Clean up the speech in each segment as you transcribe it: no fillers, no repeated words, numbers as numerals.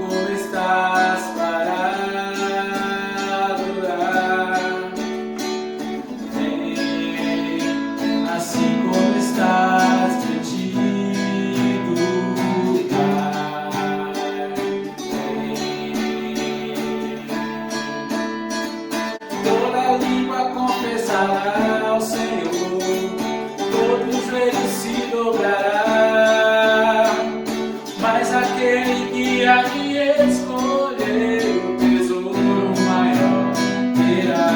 como estás para adorar. Vem, assim como estás diante do Pai. Vem, toda língua confessará ao Senhor, todo joelho se dobrará. Mas aquele que há de escolher o tesouro maior terá.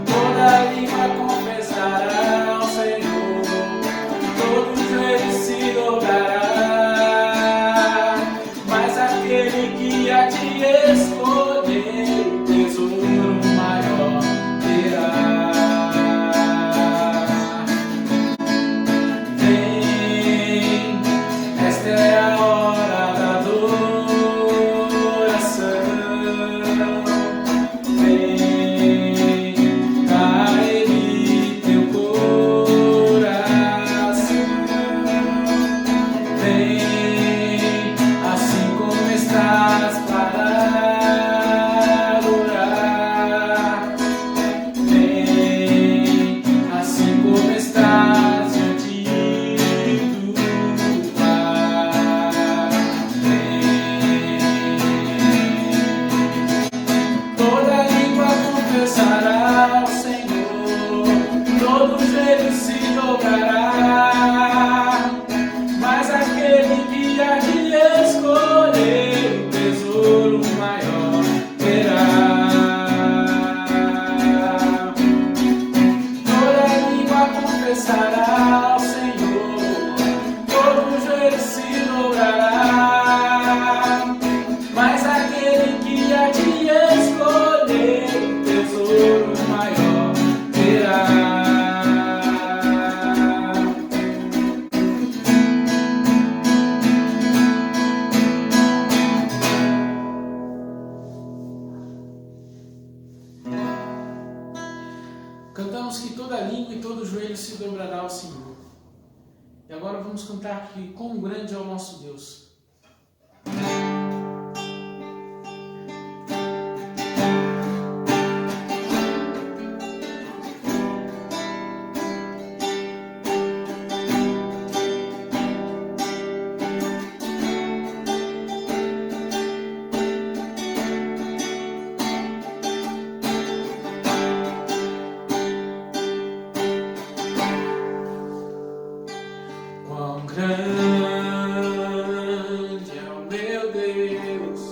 Toda língua confessará ao Senhor, todo joelho se dobrará. Mas aquele que há de escolher o tesouro maior terá. Cantamos que toda língua e todo joelho se dobrará ao Senhor. E agora vamos cantar que quão grande é o nosso Deus. Grande é o meu Deus,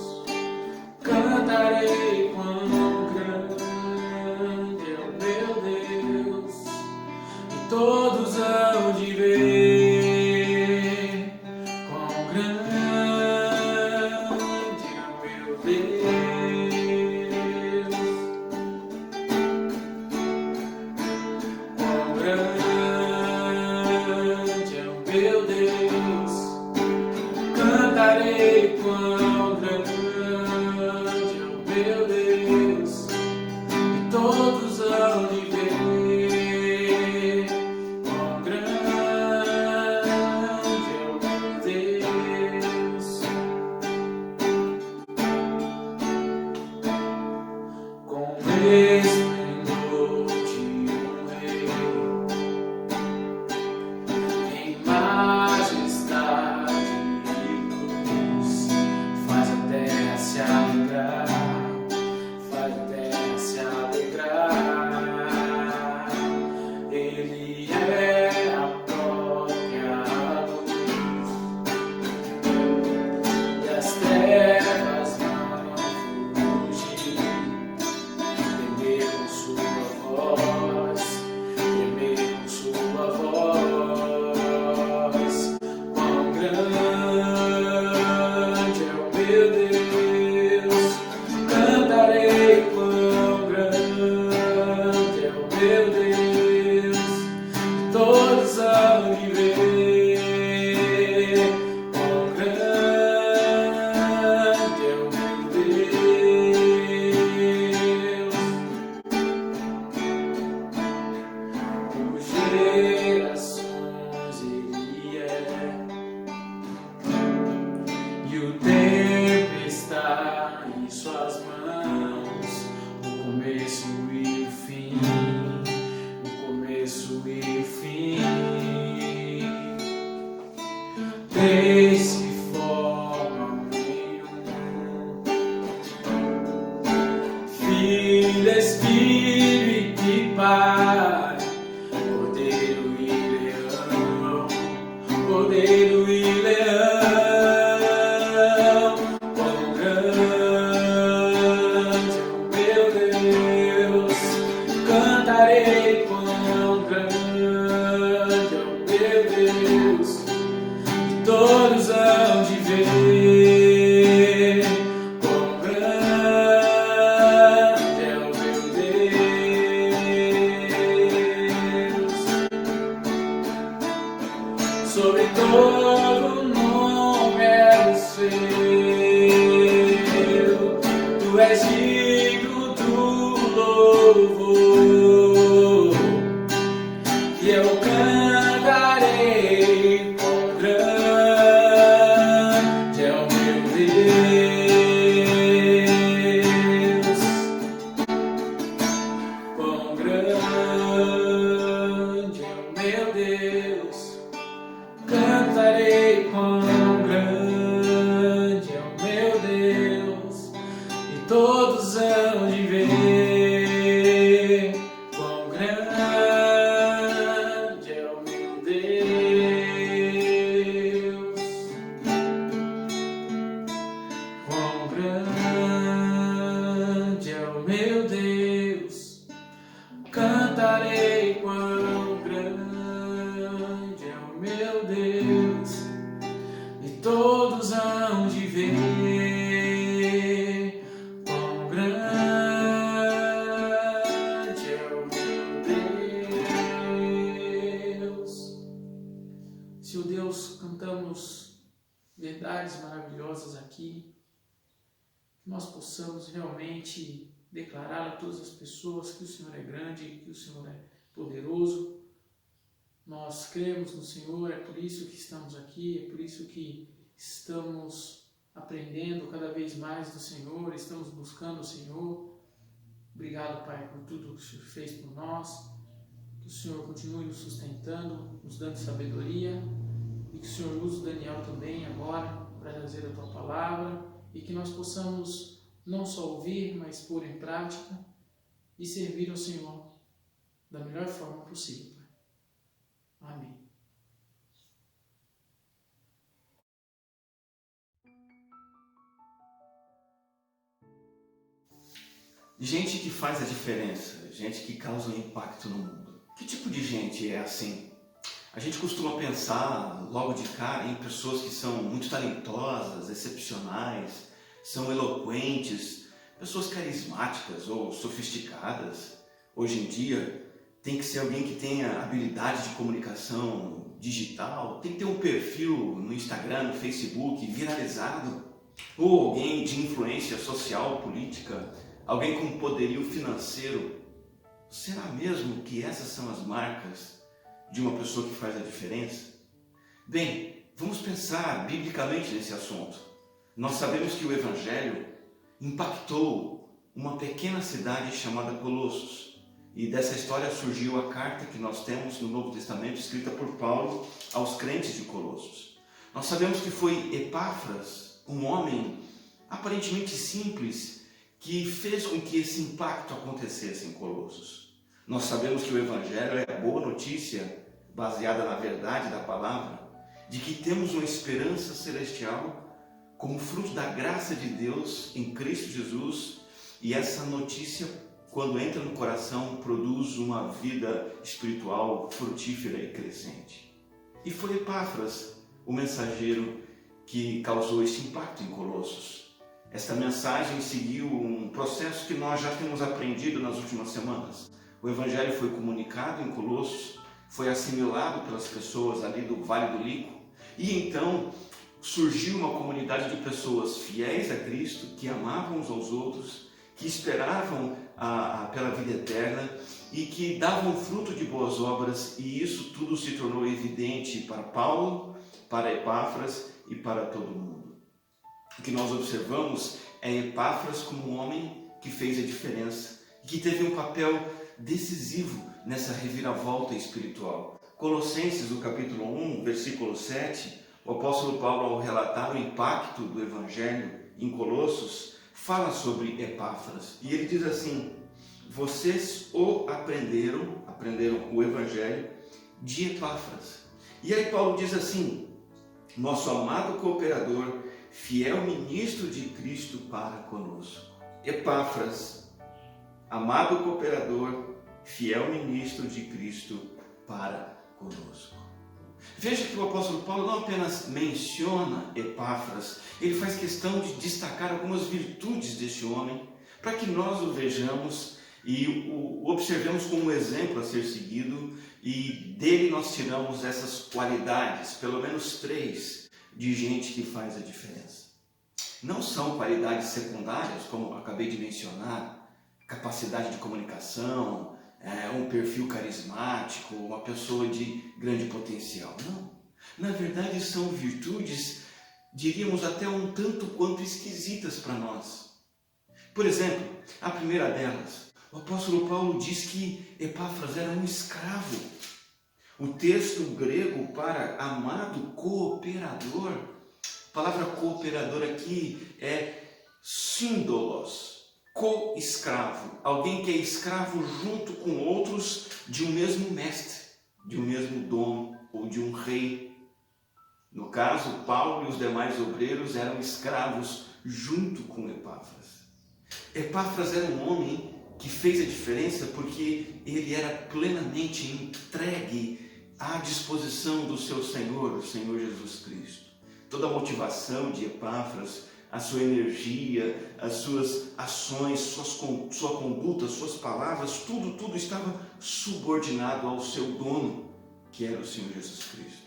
cantarei quão grande é o meu Deus, e todos hão de ver quão grande é o meu Deus, quão grande é o meu Deus. Cantarei quão grande é o meu Deus, e todos hão de ver quão grande é o meu Deus, com esplendor de um rei, em majestade. Faz a terra se alegrar. Ele é a própria luz, e as trevas não fugir. Temer suas mãos, o começo e o fim, o começo e o fim. Três se formam em um, Filho, Espírito e Pai, Cordeiro e Leão, Cordeiro e Leão. Cantarei quão grande é o meu Deus, e todos hão de ver quão grande é o meu Deus. Sobre todo nome é o seu, tu és digno do louvor. E eu cantarei quão grande é o meu Deus, quão grande é o meu Deus. Cantarei quão grande é o meu Deus, e todos hão de ver quão grande é o meu Deus, quão grande é o meu Deus. Cantarei quão grande é o meu Deus, e todos hão de ver quão grande é o meu Deus. Senhor Deus, cantamos verdades maravilhosas aqui, que nós possamos realmente declarar a todas as pessoas que o Senhor é grande, que o Senhor é poderoso. Nós cremos no Senhor, é por isso que estamos aqui, é por isso que estamos aprendendo cada vez mais do Senhor, estamos buscando o Senhor. Obrigado, Pai, por tudo que o Senhor fez por nós, que o Senhor continue nos sustentando, nos dando sabedoria, e que o Senhor use o Daniel também agora para trazer a Tua palavra, e que nós possamos não só ouvir, mas pôr em prática e servir ao Senhor da melhor forma possível, Pai. Amém. Gente que faz a diferença, gente que causa um impacto no mundo. Que tipo de gente é assim? A gente costuma pensar logo de cara em pessoas que são muito talentosas, excepcionais, são eloquentes, pessoas carismáticas ou sofisticadas. Hoje em dia tem que ser alguém que tenha habilidade de comunicação digital, tem que ter um perfil no Instagram, no Facebook viralizado, ou alguém de influência social, política, alguém com poderio financeiro. Será mesmo que essas são as marcas de uma pessoa que faz a diferença? Bem, vamos pensar biblicamente nesse assunto. Nós sabemos que o Evangelho impactou uma pequena cidade chamada Colossos. E dessa história surgiu a carta que nós temos no Novo Testamento, escrita por Paulo aos crentes de Colossos. Nós sabemos que foi Epáfras, um homem aparentemente simples, que fez com que esse impacto acontecesse em Colossos. Nós sabemos que o Evangelho é a boa notícia, baseada na verdade da palavra, de que temos uma esperança celestial como fruto da graça de Deus em Cristo Jesus, e essa notícia, quando entra no coração, produz uma vida espiritual frutífera e crescente. E foi Epáfras, o mensageiro, que causou esse impacto em Colossos. Esta mensagem seguiu um processo que nós já temos aprendido nas últimas semanas. O Evangelho foi comunicado em Colossos, foi assimilado pelas pessoas ali do Vale do Lico, e então surgiu uma comunidade de pessoas fiéis a Cristo, que amavam uns aos outros, que esperavam pela vida eterna e que davam fruto de boas obras, e isso tudo se tornou evidente para Paulo, para Epáfras e para todo mundo. o que nós observamos é Epáfras como um homem que fez a diferença, que teve um papel decisivo nessa reviravolta espiritual. Colossenses, no capítulo 1, versículo 7, o apóstolo Paulo, ao relatar o impacto do Evangelho em Colossos, fala sobre Epáfras. E ele diz assim: vocês aprenderam o Evangelho de Epáfras. E aí Paulo diz assim: nosso amado cooperador, fiel ministro de Cristo para conosco. Epáfras, amado cooperador, fiel ministro de Cristo para conosco. Veja que o apóstolo Paulo não apenas menciona Epáfras, ele faz questão de destacar algumas virtudes deste homem, para que nós o vejamos e o observemos como um exemplo a ser seguido, e dele nós tiramos essas qualidades, pelo menos 3, de gente que faz a diferença. Não são qualidades secundárias, como acabei de mencionar, capacidade de comunicação, um perfil carismático, uma pessoa de grande potencial. Não. Na verdade, são virtudes, diríamos até um tanto quanto esquisitas para nós. Por exemplo, a primeira delas, o apóstolo Paulo diz que Epáfras era um escravo. O texto grego para amado cooperador, a palavra cooperador aqui é síndolos, co-escravo, alguém que é escravo junto com outros de um mesmo mestre, de um mesmo dono ou de um rei. No caso, Paulo e os demais obreiros eram escravos junto com Epáfras. Epáfras era um homem que fez a diferença porque ele era plenamente entregue à disposição do seu Senhor, o Senhor Jesus Cristo. Toda a motivação de Epáfras, a sua energia, as suas ações, sua conduta, suas palavras, tudo estava subordinado ao seu dono, que era o Senhor Jesus Cristo.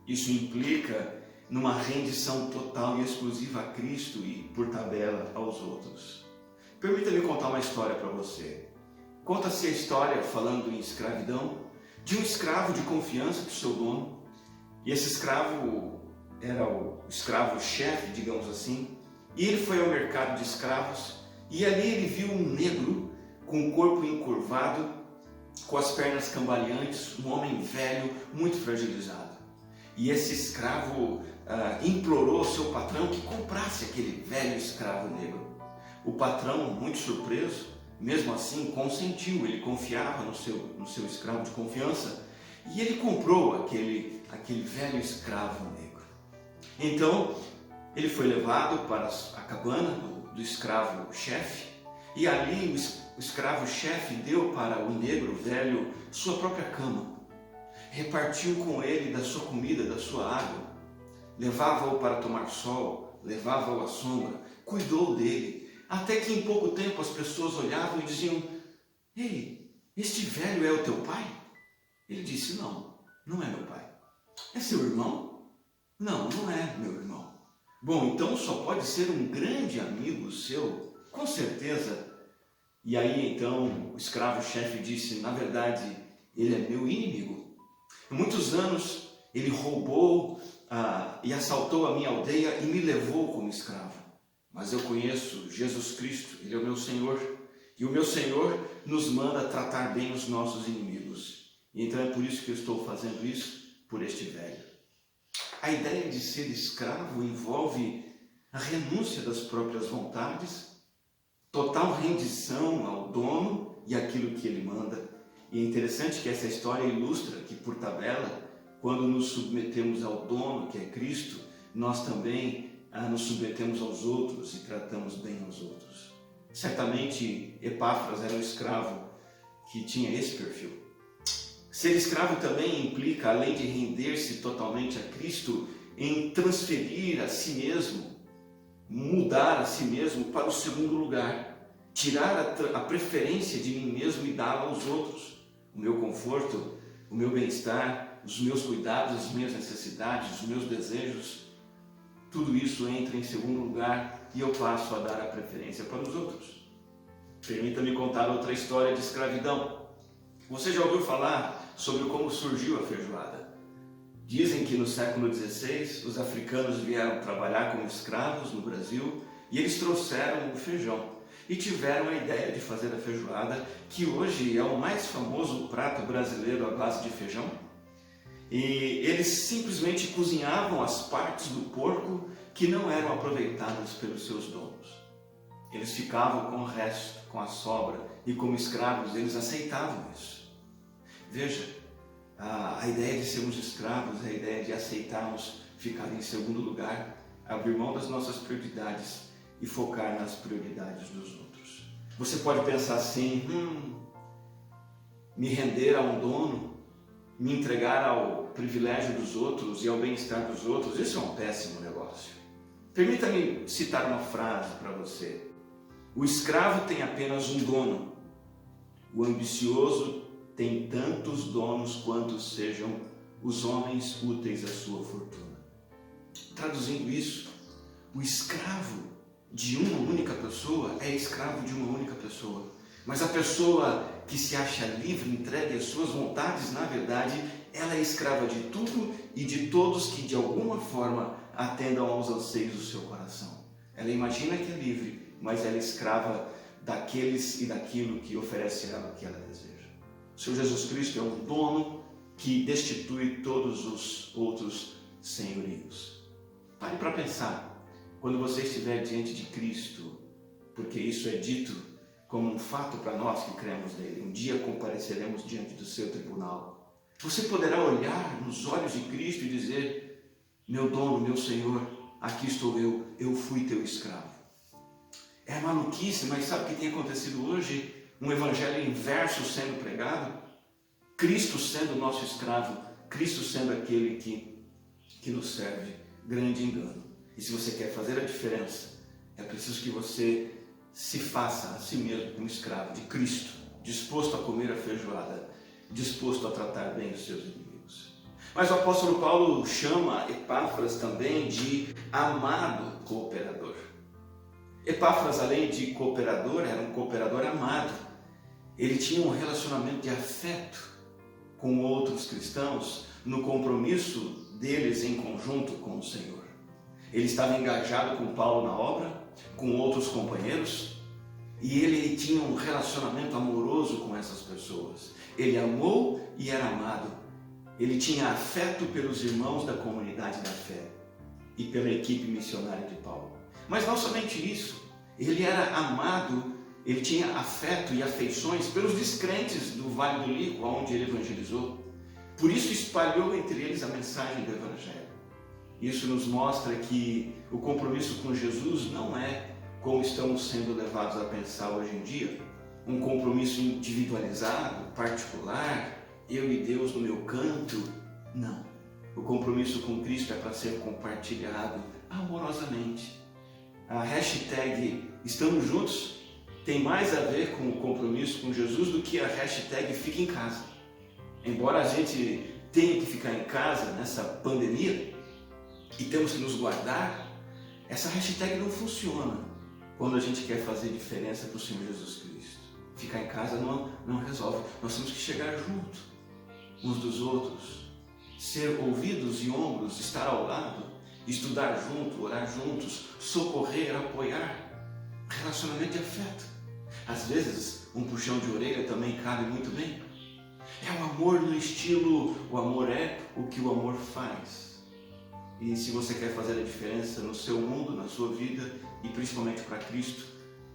Isso implica numa rendição total e exclusiva a Cristo e, por tabela, aos outros. Permita-me contar uma história para você. Conta-se a história, falando em escravidão, de um escravo de confiança do seu dono. E esse escravo era o escravo-chefe, digamos assim. E ele foi ao mercado de escravos e ali ele viu um negro com o corpo encurvado, com as pernas cambaleantes, um homem velho, muito fragilizado. E esse escravo implorou ao seu patrão que comprasse aquele velho escravo negro. O patrão, muito surpreso, mesmo assim consentiu, ele confiava no seu escravo de confiança e ele comprou aquele velho escravo negro. Então, ele foi levado para a cabana do escravo-chefe e ali o escravo-chefe deu para o negro velho sua própria cama, repartiu com ele da sua comida, da sua água, levava-o para tomar sol, levava-o à sombra, cuidou dele, até que em pouco tempo as pessoas olhavam e diziam: ei, este velho é o teu pai? Ele disse: não, não é meu pai. É seu irmão? Não, não é meu irmão. Bom, então só pode ser um grande amigo seu, com certeza. E aí então o escravo-chefe disse: na verdade, ele é meu inimigo. Por muitos anos ele roubou e assaltou a minha aldeia e me levou como escravo. Mas eu conheço Jesus Cristo, Ele é o meu Senhor. E o meu Senhor nos manda tratar bem os nossos inimigos. E então é por isso que eu estou fazendo isso por este velho. A ideia de ser escravo envolve a renúncia das próprias vontades, total rendição ao dono e àquilo que ele manda. E é interessante que essa história ilustra que, por tabela, quando nos submetemos ao dono, que é Cristo, nós também nos submetemos aos outros e tratamos bem aos outros. Certamente Epáfras era um escravo que tinha esse perfil. Ser escravo também implica, além de render-se totalmente a Cristo, em transferir a si mesmo, mudar a si mesmo para o segundo lugar, tirar a preferência de mim mesmo e dá-la aos outros. O meu conforto, o meu bem-estar, os meus cuidados, as minhas necessidades, os meus desejos, tudo isso entra em segundo lugar e eu passo a dar a preferência para os outros. Permita-me contar outra história de escravidão. Você já ouviu falar sobre como surgiu a feijoada? Dizem que no século XVI os africanos vieram trabalhar como escravos no Brasil e eles trouxeram o feijão e tiveram a ideia de fazer a feijoada, que hoje é o mais famoso prato brasileiro à base de feijão. E eles simplesmente cozinhavam as partes do porco que não eram aproveitadas pelos seus donos. Eles ficavam com o resto, com a sobra, e como escravos eles aceitavam isso. Veja, a ideia de sermos escravos é a ideia de aceitarmos ficar em segundo lugar, abrir mão das nossas prioridades e focar nas prioridades dos outros. Você pode pensar assim, me render a um dono, me entregar ao privilégio dos outros e ao bem-estar dos outros, isso é um péssimo negócio. Permita-me citar uma frase para você. O escravo tem apenas um dono, o ambicioso tem tantos donos quantos sejam os homens úteis à sua fortuna. Traduzindo isso, o escravo de uma única pessoa é escravo de uma única pessoa. Mas a pessoa que se acha livre, entregue às suas vontades, na verdade, ela é escrava de tudo e de todos que de alguma forma atendam aos anseios do seu coração. Ela imagina que é livre, mas ela é escrava daqueles e daquilo que oferece a ela o que ela deseja. O Senhor Jesus Cristo é um dono que destitui todos os outros senhorios. Pare para pensar, quando você estiver diante de Cristo, porque isso é dito como um fato para nós que cremos nele, um dia compareceremos diante do seu tribunal. Você poderá olhar nos olhos de Cristo e dizer, meu dono, meu Senhor, aqui estou eu fui teu escravo. É maluquice, mas sabe o que tem acontecido hoje? Um evangelho inverso sendo pregado, Cristo sendo o nosso escravo, Cristo sendo aquele que nos serve. Grande engano. E se você quer fazer a diferença, é preciso que você se faça a si mesmo um escravo de Cristo, disposto a comer a feijoada, disposto a tratar bem os seus inimigos. Mas o apóstolo Paulo chama Epáfras também de amado cooperador. Epáfras, além de cooperador, era um cooperador amado. Ele tinha um relacionamento de afeto com outros cristãos no compromisso deles em conjunto com o Senhor. Ele estava engajado com Paulo na obra, com outros companheiros, e ele tinha um relacionamento amoroso com essas pessoas. Ele amou e era amado. Ele tinha afeto pelos irmãos da comunidade da fé e pela equipe missionária de Paulo. Mas não somente isso, ele era amado, ele tinha afeto e afeições pelos descrentes do Vale do Lico, onde ele evangelizou. Por isso espalhou entre eles a mensagem do Evangelho. Isso nos mostra que o compromisso com Jesus não é como estamos sendo levados a pensar hoje em dia, um compromisso individualizado, particular, eu e Deus no meu canto. Não. O compromisso com Cristo é para ser compartilhado amorosamente. A hashtag Estamos Juntos tem mais a ver com o compromisso com Jesus do que a hashtag Fica em Casa. Embora a gente tenha que ficar em casa nessa pandemia e temos que nos guardar, essa hashtag não funciona quando a gente quer fazer diferença para o Senhor Jesus Cristo. Ficar em casa não resolve. Nós temos que chegar junto uns dos outros, ser ouvidos e ombros, estar ao lado, estudar junto, orar juntos, socorrer, apoiar. Relacionamento de afeto. Às vezes, um puxão de orelha também cabe muito bem. É o amor no estilo, o amor é o que o amor faz. E se você quer fazer a diferença no seu mundo, na sua vida e principalmente para Cristo,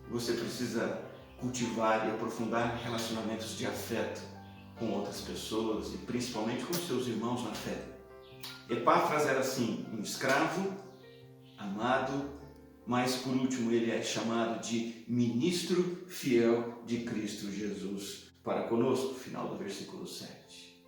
você precisa cultivar e aprofundar relacionamentos de afeto com outras pessoas e principalmente com seus irmãos na fé. Epáfras era assim, um escravo, amado, mas por último ele é chamado de ministro fiel de Cristo Jesus para conosco, final do versículo 7.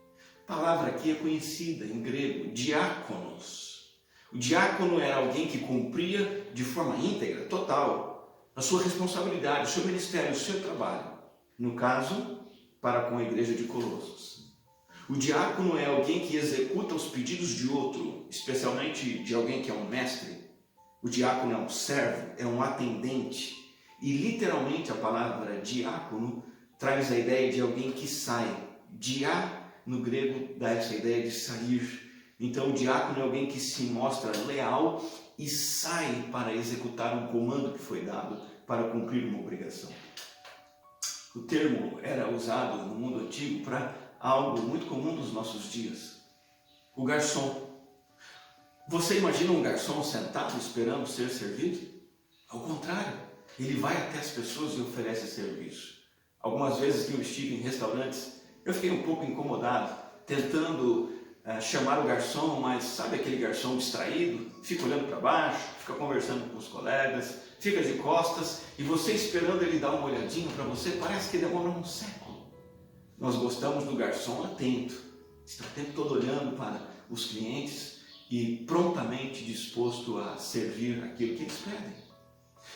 A palavra aqui é conhecida em grego, diáconos. O diácono era alguém que cumpria de forma íntegra, total, a sua responsabilidade, o seu ministério, o seu trabalho. No caso, para com a igreja de Colossos. O diácono é alguém que executa os pedidos de outro, especialmente de alguém que é um mestre. O diácono é um servo, é um atendente. E literalmente a palavra diácono traz a ideia de alguém que sai. Diá, no grego, dá essa ideia de sair. Então o diácono é alguém que se mostra leal e sai para executar um comando que foi dado para cumprir uma obrigação. O termo era usado no mundo antigo para algo muito comum nos nossos dias. O garçom. Você imagina um garçom sentado esperando ser servido? Ao contrário, ele vai até as pessoas e oferece serviço. Algumas vezes que eu estive em restaurantes, eu fiquei um pouco incomodado, tentando chamar o garçom, mas sabe aquele garçom distraído? Fica olhando para baixo, fica conversando com os colegas, fica de costas e você esperando ele dar uma olhadinha para você, parece que demora um século. Nós gostamos do garçom atento, está o tempo todo olhando para os clientes e prontamente disposto a servir aquilo que eles pedem.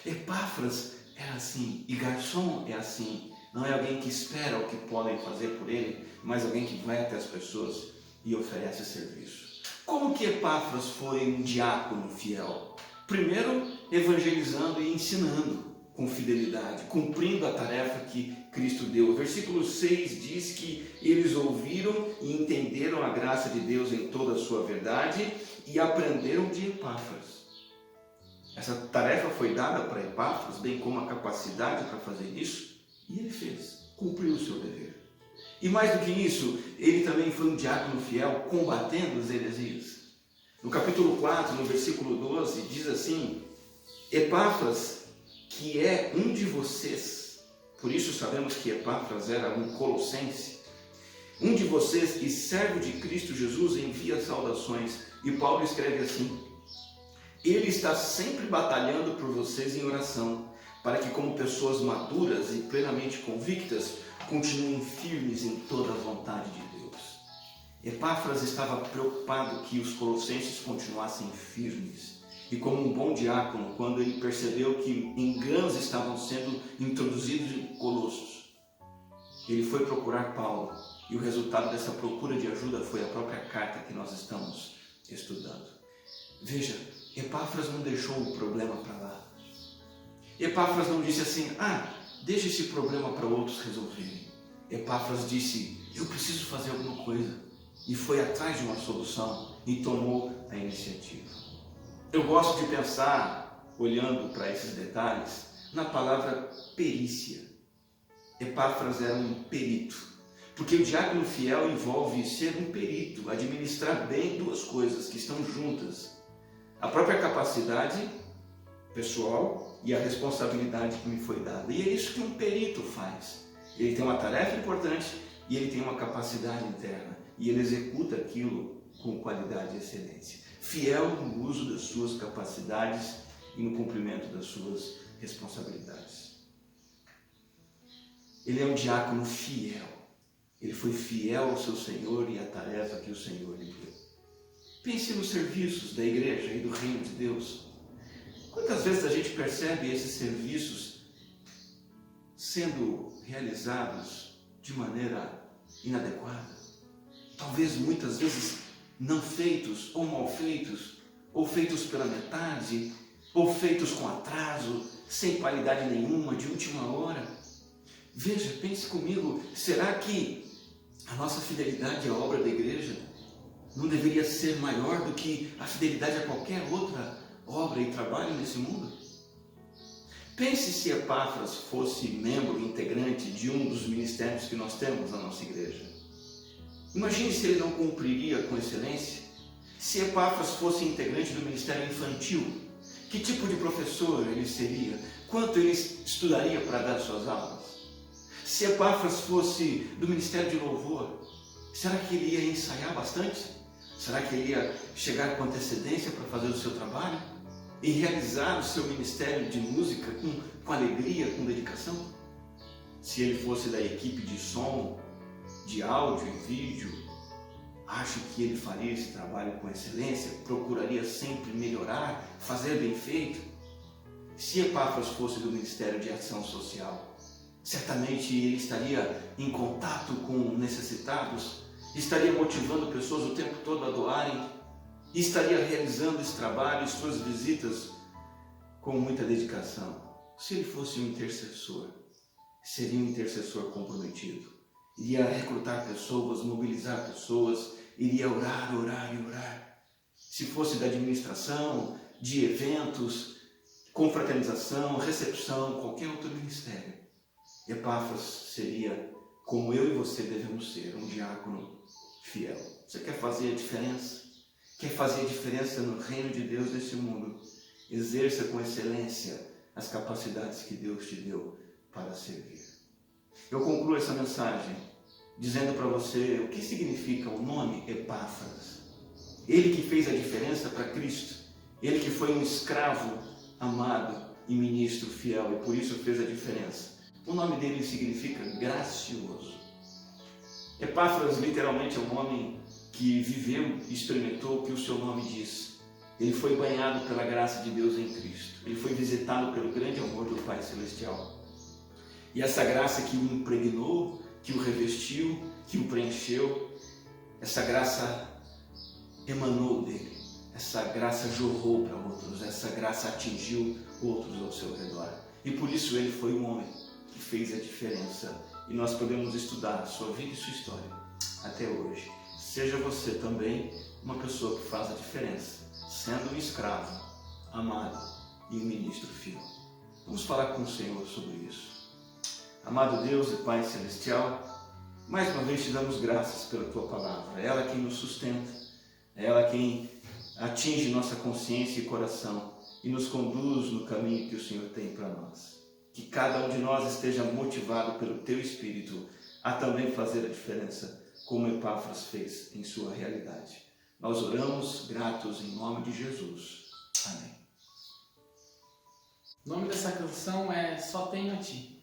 Epáfras era assim, e garçom é assim. Não é alguém que espera o que podem fazer por ele, mas alguém que vai até as pessoas e oferece serviço. Como que Epáfras foi um diácono fiel? Primeiro, evangelizando e ensinando com fidelidade, cumprindo a tarefa que Cristo deu. O versículo 6 diz que eles ouviram e entenderam a graça de Deus em toda a sua verdade e aprenderam de Epáfras. Essa tarefa foi dada para Epáfras, bem como a capacidade para fazer isso, e ele fez, cumpriu o seu dever. E mais do que isso, ele também foi um diácono fiel, combatendo as heresias. No capítulo 4, no versículo 12, diz assim: Epáfras, que é um de vocês, por isso sabemos que Epáfras era um colossense, um de vocês e servo de Cristo Jesus, envia saudações. E Paulo escreve assim: ele está sempre batalhando por vocês em oração, para que como pessoas maduras e plenamente convictas, continuem firmes em toda a vontade de Deus. Epáfras estava preocupado que os colossenses continuassem firmes. E como um bom diácono, quando ele percebeu que enganos estavam sendo introduzidos em Colossos, ele foi procurar Paulo. E o resultado dessa procura de ajuda foi a própria carta que nós estamos estudando. Veja, Epáfras não deixou o problema para lá. Epáfras não disse assim: deixa esse problema para outros resolverem. Epáfras disse: eu preciso fazer alguma coisa. E foi atrás de uma solução e tomou a iniciativa. Eu gosto de pensar, olhando para esses detalhes, na palavra perícia. Epáfras era um perito, porque o diácono fiel envolve ser um perito, administrar bem duas coisas que estão juntas: a própria capacidade pessoal e a responsabilidade que me foi dada. E é isso que um perito faz. Ele tem uma tarefa importante e ele tem uma capacidade interna. E ele executa aquilo com qualidade e excelência. Fiel no uso das suas capacidades e no cumprimento das suas responsabilidades. Ele é um diácono fiel. Ele foi fiel ao seu Senhor e à tarefa que o Senhor lhe deu. Pense nos serviços da igreja e do reino de Deus. Quantas vezes a gente percebe esses serviços sendo realizados de maneira inadequada? Talvez muitas vezes não feitos ou mal feitos, ou feitos pela metade, ou feitos com atraso, sem qualidade nenhuma, de última hora. Veja, pense comigo, será que a nossa fidelidade à obra da igreja não deveria ser maior do que a fidelidade a qualquer outra obra e trabalho nesse mundo? Pense se Epáfras fosse membro integrante de um dos ministérios que nós temos na nossa igreja. Imagine se ele não cumpriria com excelência. Se Epáfras fosse integrante do ministério infantil, que tipo de professor ele seria? Quanto ele estudaria para dar suas aulas? Se Epáfras fosse do ministério de louvor, será que ele ia ensaiar bastante? Será que ele ia chegar com antecedência para fazer o seu trabalho? E realizar o seu ministério de música com alegria, com dedicação? Se ele fosse da equipe de som, de áudio e vídeo, acho que ele faria esse trabalho com excelência, procuraria sempre melhorar, fazer bem feito. Se Epáfras fosse do Ministério de Ação Social, certamente ele estaria em contato com necessitados, estaria motivando pessoas o tempo todo a doarem, e estaria realizando esse trabalho e suas visitas com muita dedicação. Se ele fosse um intercessor, seria um intercessor comprometido. Iria recrutar pessoas, mobilizar pessoas, iria orar, orar e orar. Se fosse da administração, de eventos, confraternização, recepção, qualquer outro ministério, Epáfras seria como eu e você devemos ser, um diácono fiel. Você quer fazer a diferença? Quer fazer a diferença no reino de Deus nesse mundo? Exerça com excelência as capacidades que Deus te deu para servir. Eu concluo essa mensagem dizendo para você o que significa o nome Epáfras. Ele que fez a diferença para Cristo, ele que foi um escravo amado e ministro fiel e por isso fez a diferença. O nome dele significa gracioso. Epáfras literalmente é um homem que viveu e experimentou o que o seu nome diz. Ele foi banhado pela graça de Deus em Cristo. Ele foi visitado pelo grande amor do Pai Celestial. E essa graça que o impregnou, que o revestiu, que o preencheu, essa graça emanou dele. Essa graça jorrou para outros, essa graça atingiu outros ao seu redor. E por isso ele foi um homem que fez a diferença. E nós podemos estudar sua vida e sua história até hoje. Seja você também uma pessoa que faz a diferença, sendo um escravo, amado e um ministro fiel. Vamos falar com o Senhor sobre isso. Amado Deus e Pai Celestial, mais uma vez te damos graças pela Tua palavra. É ela quem nos sustenta, é ela quem atinge nossa consciência e coração e nos conduz no caminho que o Senhor tem para nós. Que cada um de nós esteja motivado pelo Teu Espírito a também fazer a diferença, como Epáfras fez em sua realidade. Nós oramos gratos em nome de Jesus. Amém. O nome dessa canção é Só Tenho a Ti.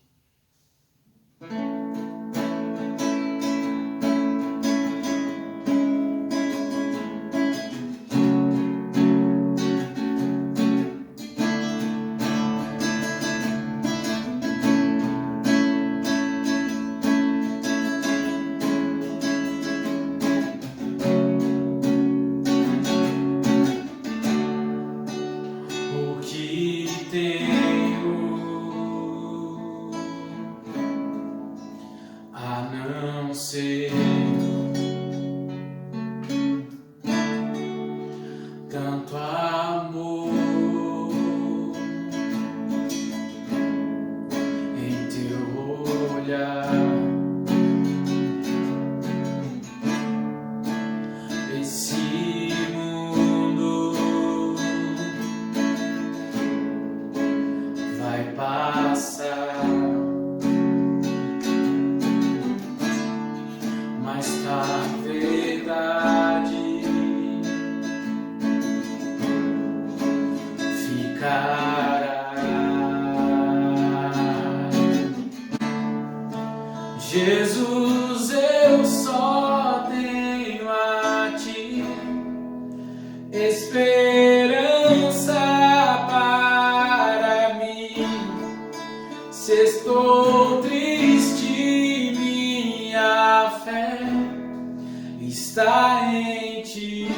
O que tenho a não ser tanto amor em teu olhar, esse mundo vai passar, mas a verdade ficará. Jesus, eu só tenho a Ti, esperança para mim. Se estou triste, minha fé está em Ti.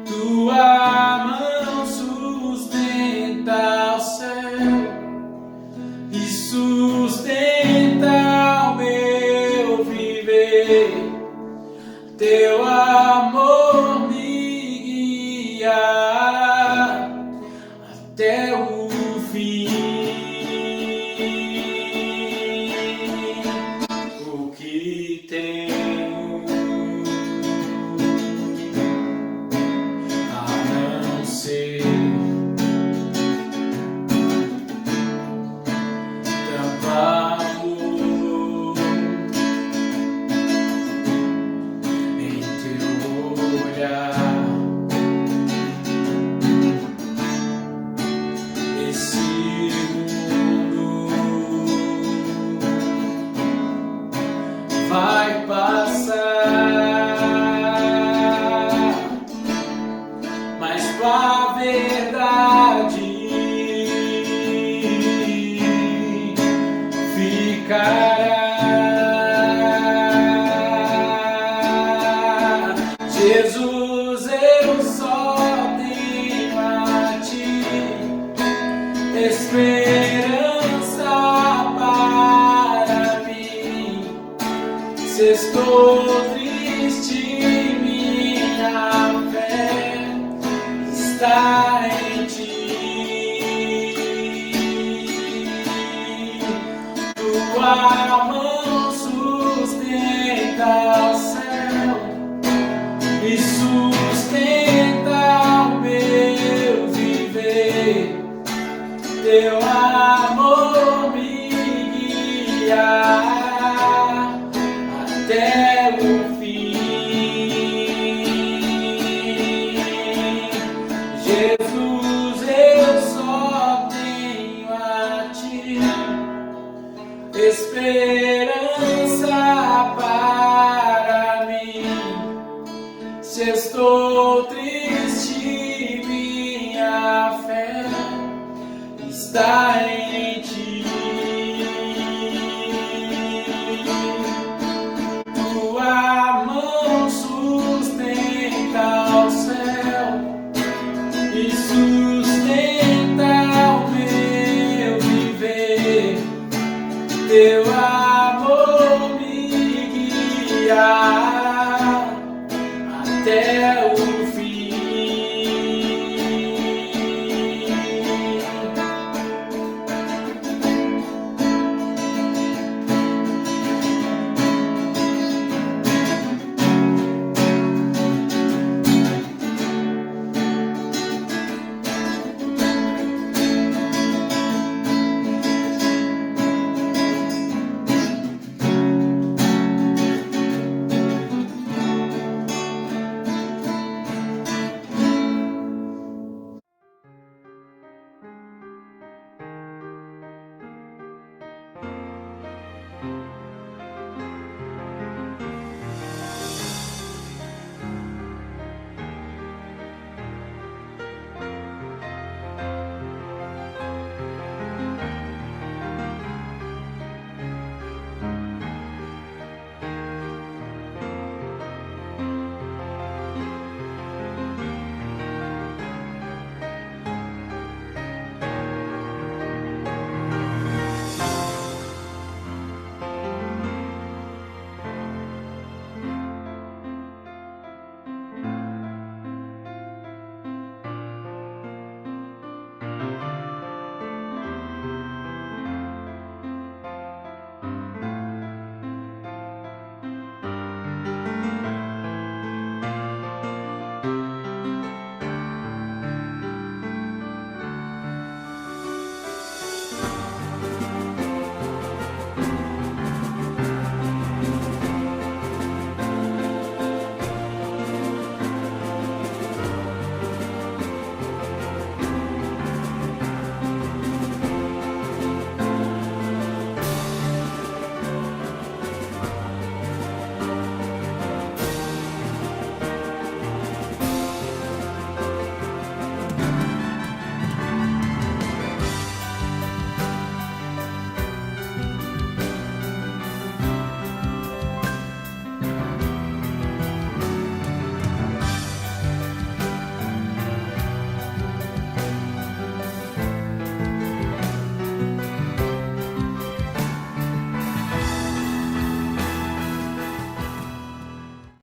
Tua mão sustenta o céu e sustenta o meu viver. Teu amor me guiará até o fim. O que tenho a não ser tanto amor em teu olhar, esse mundo vai passar, mas tua verdade ficará. Jesus, eu só tenho a Ti, esperança para mim. está em ti. Tua mão sustenta o céu e sustenta o meu viver. Teu amor me guia até o fim. Jesus, eu só tenho a ti, esperança para mim. Se estou triste, minha fé está em ti. Tua mão sustenta o céu e